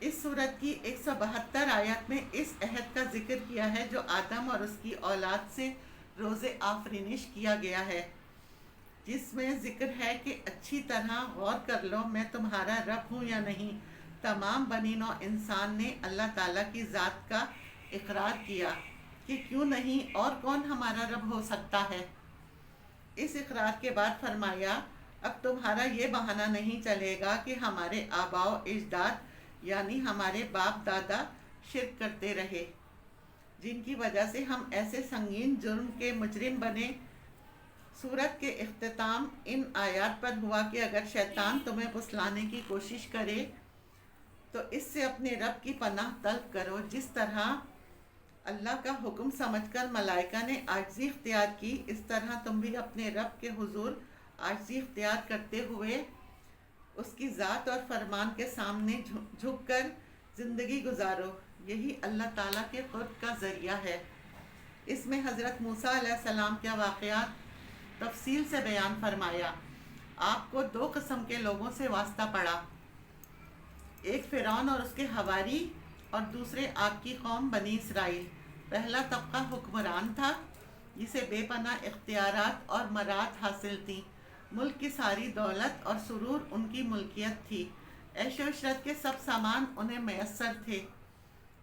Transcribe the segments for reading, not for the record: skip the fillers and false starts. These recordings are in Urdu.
اس صورت کی 172 آیات میں اس عہد کا ذکر کیا ہے جو آدم اور اس کی اولاد سے روز آفرینش کیا گیا ہے، جس میں ذکر ہے کہ اچھی طرح غور کر لو میں تمہارا رب ہوں یا نہیں۔ تمام بنی نوع انسان نے اللہ تعالیٰ کی ذات کا اقرار کیا کہ کیوں نہیں، اور کون ہمارا رب ہو سکتا ہے۔ اس اقرار کے بعد فرمایا اب تمہارا یہ بہانہ نہیں چلے گا کہ ہمارے آباء و اجداد یعنی ہمارے باپ دادا شرک کرتے رہے، جن کی وجہ سے ہم ایسے سنگین جرم کے مجرم بنے۔ سورت کے اختتام ان آیات پر ہوا کہ اگر شیطان تمہیں پھسلانے کی کوشش کرے تو اس سے اپنے رب کی پناہ طلب کرو، جس طرح اللہ کا حکم سمجھ کر ملائکہ نے عاجزی اختیار کی، اس طرح تم بھی اپنے رب کے حضور عاجزی اختیار کرتے ہوئے اس کی ذات اور فرمان کے سامنے جھک کر زندگی گزارو، یہی اللہ تعالیٰ کے قرب کا ذریعہ ہے۔ اس میں حضرت موسیٰ علیہ السلام کے واقعات تفصیل سے بیان فرمایا۔ آپ کو 2 قسم کے لوگوں سے واسطہ پڑا، ایک فرعون اور اس کے حواری، اور دوسرے آپ کی قوم بنی اسرائیل۔ پہلا طبقہ حکمران تھا جسے بے پناہ اختیارات اور مراد حاصل تھیں، ملک کی ساری دولت اور سرور ان کی ملکیت تھی، عیش و عشرت کے سب سامان انہیں میسر تھے،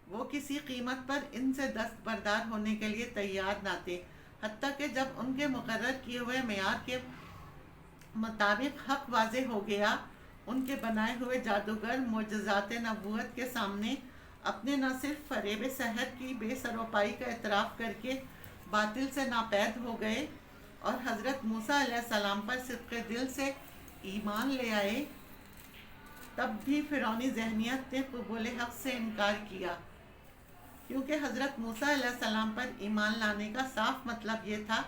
وہ کسی قیمت پر ان سے دستبردار ہونے کے لیے تیار نہ تھے، حتیٰ کہ جب ان کے مقرر کیے ہوئے معیار کے مطابق حق واضح ہو گیا، ان کے بنائے ہوئے جادوگر معجزات نبوت کے سامنے اپنے نہ صرف فریب سحر کی بے سروپائی کا اعتراف کر کے باطل سے ناپید ہو گئے اور حضرت موسیٰ علیہ السلام پر صدق دل سے ایمان لے آئے، تب بھی فرعونی ذہنیت نے قبول حق سے انکار کیا، کیونکہ حضرت موسیٰ علیہ السلام پر ایمان لانے کا صاف مطلب یہ تھا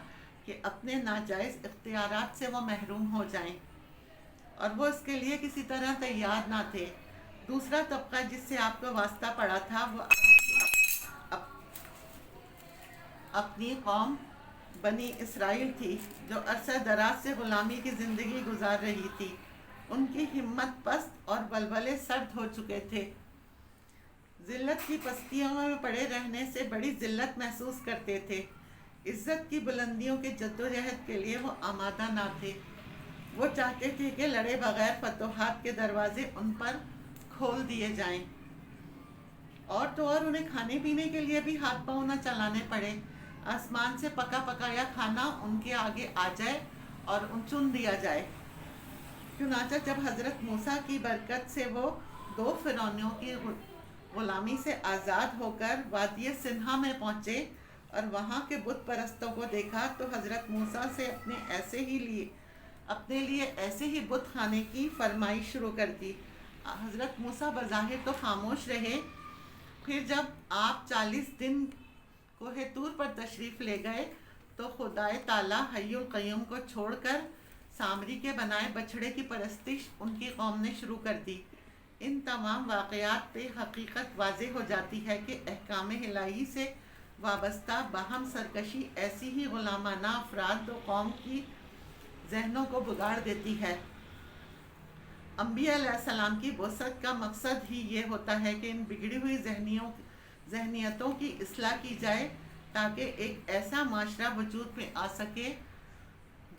کہ اپنے ناجائز اختیارات سے وہ محروم ہو جائیں، اور وہ اس کے لیے کسی طرح تیار نہ تھے۔ دوسرا طبقہ جس سے آپ کو واسطہ پڑا تھا وہ اپنی قوم بنی اسرائیل تھی، جو عرصہ دراز سے غلامی کی زندگی گزار رہی تھی۔ ان کی ہمت پست اور بلبلے سرد ہو چکے تھے، ذلت کی پستیوں میں پڑے رہنے سے بڑی ذلت محسوس کرتے تھے، عزت کی بلندیوں کی جدوجہد کے لیے وہ آمادہ نہ تھے، وہ چاہتے تھے کہ لڑے بغیر فتوحات کے دروازے ان پر کھول دیے جائیں، اور تو اور انہیں کھانے پینے کے لیے بھی ہاتھ پاؤں نہ چلانے پڑے، آسمان سے پکا پکایا کھانا ان کے آگے آ جائے اور ان چن دیا جائے۔ چنانچہ جب حضرت موسیٰ کی برکت سے وہ 2 فرعونیوں کی غلامی سے آزاد ہو کر وادی سنہا میں پہنچے اور وہاں کے بت پرستوں کو دیکھا تو حضرت موسیٰ سے اپنے لیے ایسے ہی بت خانے کی فرمائش شروع کر دی۔ حضرت موسیٰ بظاہر تو خاموش رہے، پھر جب آپ 40 دن کوہ طور پر تشریف لے گئے تو خدائے تعالیٰ حی القیوم کو چھوڑ کر سامری کے بنائے بچھڑے کی پرستش ان کی قوم نے شروع کر دی۔ ان تمام واقعات پہ حقیقت واضح ہو جاتی ہے کہ احکام الہی سے وابستہ باہم سرکشی ایسی ہی غلامانہ افراد و قوم کی ذہنوں کو بگاڑ دیتی ہے۔ انبیاء علیہ السلام کی بعثت کا مقصد ہی یہ ہوتا ہے کہ ان بگڑی ہوئی ذہنیتوں کی اصلاح کی جائے، تاکہ ایک ایسا معاشرہ وجود میں آ سکے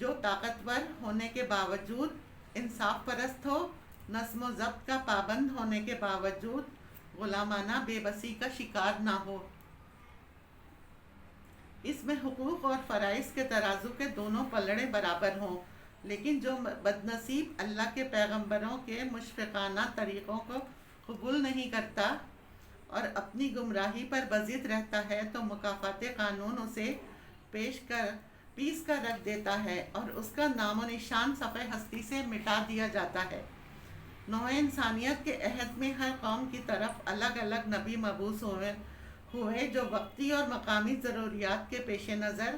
جو طاقتور ہونے کے باوجود انصاف پرست ہو، نظم و ضبط کا پابند ہونے کے باوجود غلامانہ بے بسی کا شکار نہ ہو۔ اس میں حقوق اور فرائض کے ترازو کے دونوں پلڑے برابر ہوں، لیکن جو بدنصیب اللہ کے پیغمبروں کے مشفقانہ طریقوں کو قبول نہیں کرتا اور اپنی گمراہی پر بضد رہتا ہے تو مکافات قانون اسے پیس کر رکھ دیتا ہے اور اس کا نام و نشان صفحہ ہستی سے مٹا دیا جاتا ہے۔ نوع انسانیت کے عہد میں ہر قوم کی طرف الگ الگ نبی مبعوث ہوئے جو وقتی اور مقامی ضروریات کے پیش نظر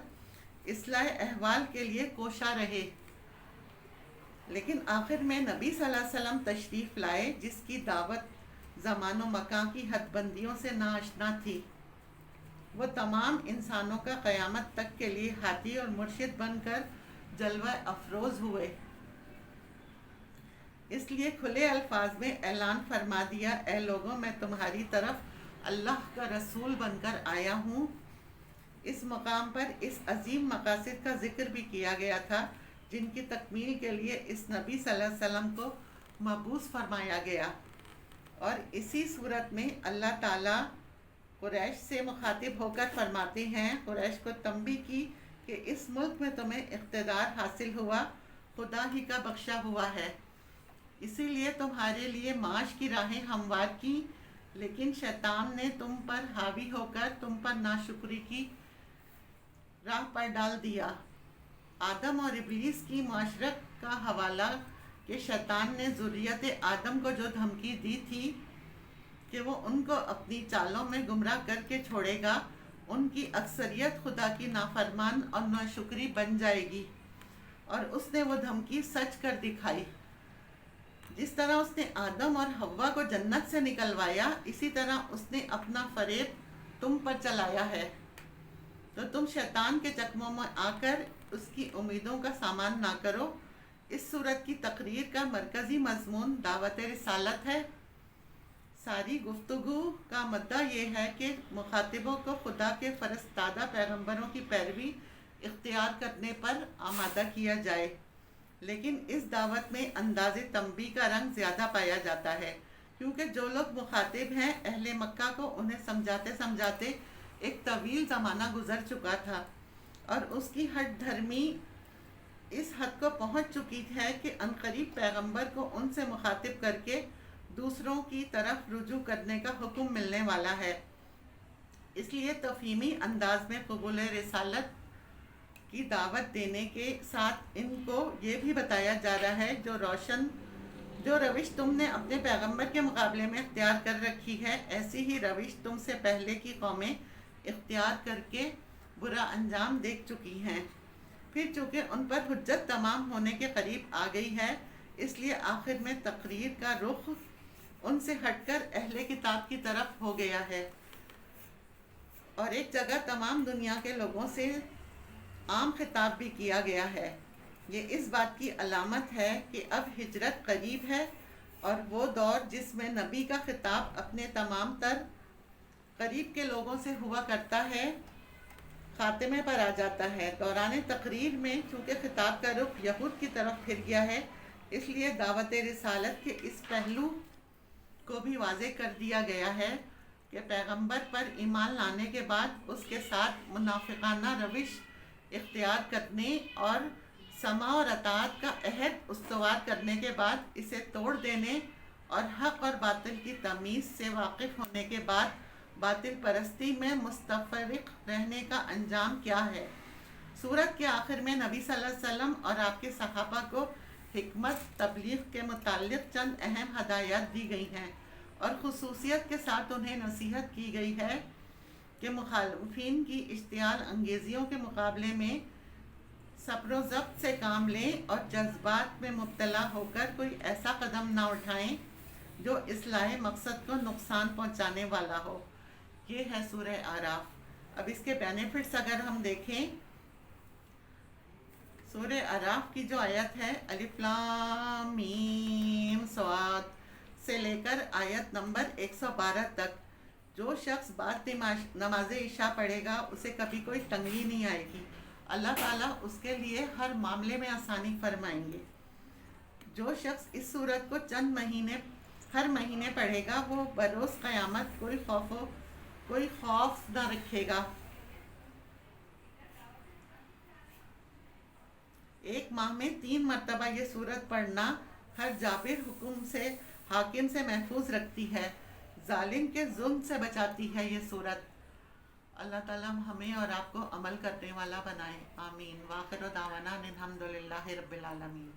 اصلاح احوال کے لیے کوشاں رہے، لیکن آخر میں نبی صلی اللہ علیہ وسلم تشریف لائے جس کی دعوت زمان و مکان کی حد بندیوں سے ناآشنا تھی۔ وہ تمام انسانوں کا قیامت تک کے لیے ہادی اور مرشد بن کر جلوہ افروز ہوئے۔ اس لیے کھلے الفاظ میں اعلان فرما دیا، اے لوگوں میں تمہاری طرف اللہ کا رسول بن کر آیا ہوں۔ اس مقام پر اس عظیم مقاصد کا ذکر بھی کیا گیا تھا جن کی تکمیل کے لیے اس نبی صلی اللہ علیہ وسلم کو مبعوث فرمایا گیا۔ اور اسی صورت میں اللہ تعالیٰ قریش سے مخاطب ہو کر فرماتے ہیں، قریش کو تنبیہ کی کہ اس ملک میں تمہیں اقتدار حاصل ہوا خدا ہی کا بخشا ہوا ہے، اسی لیے تمہارے لیے معاش کی راہیں ہموار کی، لیکن شیطان نے تم پر حاوی ہو کر تم پر ناشکری کی راہ پر ڈال دیا۔ آدم اور ابلیس کی معاشرت کا حوالہ کہ شیطان نے ذریت آدم کو جو دھمکی دی تھی کہ وہ ان کو اپنی چالوں میں گمراہ کر کے چھوڑے گا، ان کی اکثریت خدا کی نافرمان اور ناشکری بن جائے گی، اور اس نے وہ دھمکی سچ کر دکھائی۔ جس طرح اس نے آدم اور حوا کو جنت سے نکلوایا، اسی طرح اس نے اپنا فریب تم پر چلایا ہے، تو تم شیطان کے چکموں میں آ کر اس کی امیدوں کا سامان نہ کرو۔ اس صورت کی تقریر کا مرکزی مضمون دعوت رسالت ہے۔ ساری گفتگو کا مدعا یہ ہے کہ مخاطبوں کو خدا کے فرستادہ پیغمبروں کی پیروی اختیار کرنے پر آمادہ کیا جائے، لیکن اس دعوت میں انداز تنبیہ کا رنگ زیادہ پایا جاتا ہے، کیونکہ جو لوگ مخاطب ہیں اہل مکہ کو انہیں سمجھاتے سمجھاتے ایک طویل زمانہ گزر چکا تھا، اور اس کی ہٹ دھرمی اس حد کو پہنچ چکی ہے کہ عنقریب پیغمبر کو ان سے مخاطب کر کے دوسروں کی طرف رجوع کرنے کا حکم ملنے والا ہے۔ اس لیے تفہیمی انداز میں قبول رسالت کی دعوت دینے کے ساتھ ان کو یہ بھی بتایا جا رہا ہے جو روش تم نے اپنے پیغمبر کے مقابلے میں اختیار کر رکھی ہے، ایسی ہی روش تم سے پہلے کی قومیں اختیار کر کے برا انجام دیکھ چکی ہیں۔ پھر چونکہ ان پر حجت تمام ہونے کے قریب آ گئی ہے، اس لیے آخر میں تقریر کا رخ ان سے ہٹ کر اہل کتاب کی طرف ہو گیا ہے، اور ایک جگہ تمام دنیا کے لوگوں سے عام خطاب بھی کیا گیا ہے۔ یہ اس بات کی علامت ہے کہ اب ہجرت قریب ہے، اور وہ دور جس میں نبی کا خطاب اپنے تمام تر قریب کے لوگوں سے ہوا کرتا ہے خاتمے پر آ جاتا ہے۔ دوران تقریر میں چونکہ خطاب کا رخ یہود کی طرف پھر گیا ہے، اس لیے دعوت رسالت کے اس پہلو کو بھی واضح کر دیا گیا ہے کہ پیغمبر پر ایمان لانے کے بعد اس کے ساتھ منافقانہ روش اختیار کرنے اور سماع اور اطاعت کا عہد استوار کرنے کے بعد اسے توڑ دینے اور حق اور باطل کی تمیز سے واقف ہونے کے بعد باطل پرستی میں مستفرق رہنے کا انجام کیا ہے۔ سورت کے آخر میں نبی صلی اللہ علیہ وسلم اور آپ کے صحابہ کو حکمت تبلیغ کے متعلق چند اہم ہدایات دی گئی ہیں، اور خصوصیت کے ساتھ انہیں نصیحت کی گئی ہے کہ مخالفین کی اشتعال انگیزیوں کے مقابلے میں صبر و ضبط سے کام لیں، اور جذبات میں مبتلا ہو کر کوئی ایسا قدم نہ اٹھائیں جو اصلاح مقصد کو نقصان پہنچانے والا ہو۔ یہ ہے سورہ اعراف۔ اب اس کے بینیفٹس اگر ہم دیکھیں، سورہ اعراف کی جو آیت ہے الف لام میم صاد سے لے کر آیت نمبر 112 تک، جو شخص بعد نماز عشاء پڑھے گا اسے کبھی کوئی تنگی نہیں آئے گی، اللہ تعالیٰ اس کے لیے ہر معاملے میں آسانی فرمائیں گے۔ جو شخص اس سورت کو ہر مہینے پڑھے گا وہ بروز قیامت کوئی خوف نہ رکھے گا۔ ایک ماہ میں 3 مرتبہ یہ سورت پڑھنا ہر جابر حاکم سے محفوظ رکھتی ہے، ظالم کے ظلم سے بچاتی ہے یہ سورت۔ اللہ تعالیٰ ہمیں اور آپ کو عمل کرنے والا بنائے، آمین۔ وآخر دعوانا الحمدللہ رب العالمین۔